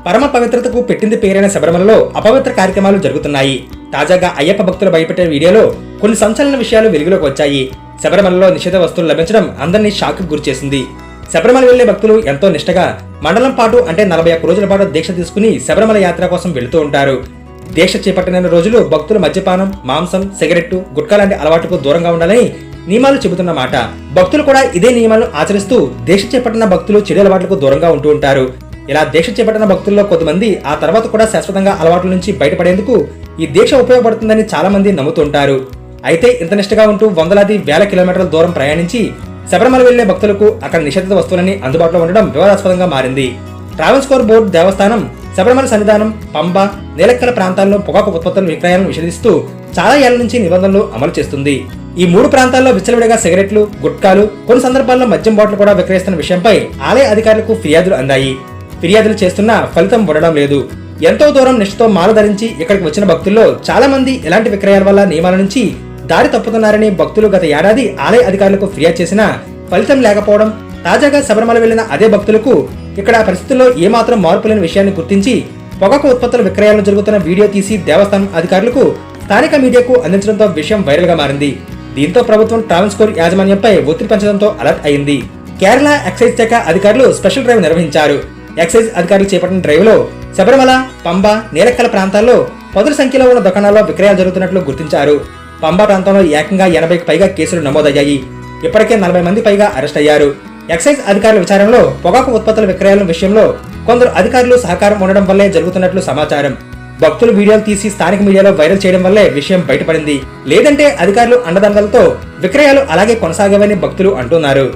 పరమ పవిత్రతకు పెట్టింది పేరైన శబరిమలలో అపవిత్ర కార్యక్రమాలు జరుగుతున్నాయి. తాజాగా అయ్యప్ప భక్తులు బయటపెట్టిన వీడియోలో కొన్ని సంచలన విషయాలు వెలుగులోకి వచ్చాయి. శబరిమలలో నిషేధ వస్తువులు లభించడం అందరినీ షాక్ కు గురిచేసింది. శబరిమల వెళ్లే భక్తులు ఎంతో నిష్టగా మండలం పాటు అంటే 41 రోజుల పాటు దీక్ష తీసుకుని శబరిమల యాత్ర కోసం వెళుతూ ఉంటారు. దీక్ష చేపట్టిన రోజులు భక్తులు మద్యపానం, మాంసం, సిగరెట్టు, గుట్కా లాంటి అలవాటుకు దూరంగా ఉండాలని నియమాలు చెబుతున్న మాట. భక్తులు కూడా ఇదే నియమాలను ఆచరిస్తూ దీక్ష చేపట్టిన భక్తులు చెడు అలవాట్లకు దూరంగా ఉంటూ ఉంటారు. ఇలా దీక్ష చేపట్టిన భక్తుల్లో కొంతమంది ఆ తర్వాత కూడా శాశ్వతంగా అలవాట్ల నుంచి బయటపడేందుకు ఈ దీక్ష ఉపయోగపడుతుందని చాలా మంది నమ్ముతుంటారు. అయితే ఇంత నిష్టగా ఉంటూ వందలాది వేల కిలోమీటర్ల దూరం ప్రయాణించి శబరిమల వెళ్లే భక్తులకు అక్కడ నిషేధిత వస్తువులని అందుబాటులో ఉండడం వివాదాస్పదంగా మారింది. ట్రావెన్స్కోర్ బోర్డు దేవస్థానం శబరిమల సన్నిధానం, పంబ, నీలక్కల ప్రాంతాల్లో పొగాకు ఉత్పత్తుల విక్రయాలను నిషేధిస్తూ చాలా ఏళ్ల నుంచి నిబంధనలు అమలు చేస్తుంది. ఈ 3 ప్రాంతాల్లో విచ్చలవిడిగా సిగరెట్లు, గుట్కాలు, కొన్ని సందర్భాల్లో మద్యం బాటిల్ కూడా విక్రయిస్తున్న విషయంపై ఆలయ అధికారులకు ఫిర్యాదులు అందాయి. ఫిర్యాదులు చేస్తున్నా ఫలితం ఉండడం లేదు. ఎంతో దూరం నిష్ఠతో మాల ధరించి ఇక్కడికి వచ్చిన భక్తుల్లో చాలా మంది ఇలాంటి విక్రయాల వల్ల నియమాల నుంచి దారి తప్పుతున్నారని భక్తులు గత ఏడాది ఆలయ అధికారులకు ఫిర్యాదు చేసినా ఫలితం లేకపోవడం, తాజాగా శబరిమల వెళ్లిన అదే భక్తులకు ఇక్కడ పరిస్థితుల్లో ఏమాత్రం మార్పు లేని విషయాన్ని గుర్తించి పొగాకు ఉత్పత్తుల విక్రయాలు జరుగుతున్న వీడియో తీసి దేవస్థానం అధికారులకు, స్థానిక మీడియాకు అందించడంతో విషయం వైరల్ గా మారింది. దీంతో ప్రభుత్వం ట్రావెన్స్కోర్ యాజమాన్యంపై ఒత్తిడి పెంచడంతో అలర్ట్ అయింది. కేరళ ఎక్సైజ్ శాఖ అధికారులు స్పెషల్ డ్రైవ్ నిర్వహించారు. ఎక్సైజ్ అధికారులు చేపట్టిన డ్రైవ్ లో శబరిమల, పంబ, నీలక్కల ప్రాంతాల్లో పదుల సంఖ్యలో ఉన్న దుకాణాల్లో విక్రయాలు జరుగుతున్నట్లు గుర్తించారు. పంబ ప్రాంతంలో ఏకంగా 80కి పైగా కేసులు నమోదయ్యాయి. ఇప్పటికే 40 మంది పైగా అరెస్ట్ అయ్యారు. ఎక్సైజ్ అధికారుల విచారణలో పొగాకు ఉత్పత్తుల విక్రయాల విషయంలో కొందరు అధికారులు సహకారం ఉండడం వల్లే జరుగుతున్నట్లు సమాచారం. భక్తులు వీడియోలు తీసి స్థానిక మీడియాలో వైరల్ చేయడం వల్లే విషయం బయటపడింది. లేదంటే అధికారులు అండదండలతో విక్రయాలు అలాగే కొనసాగవని భక్తులు అంటున్నారు.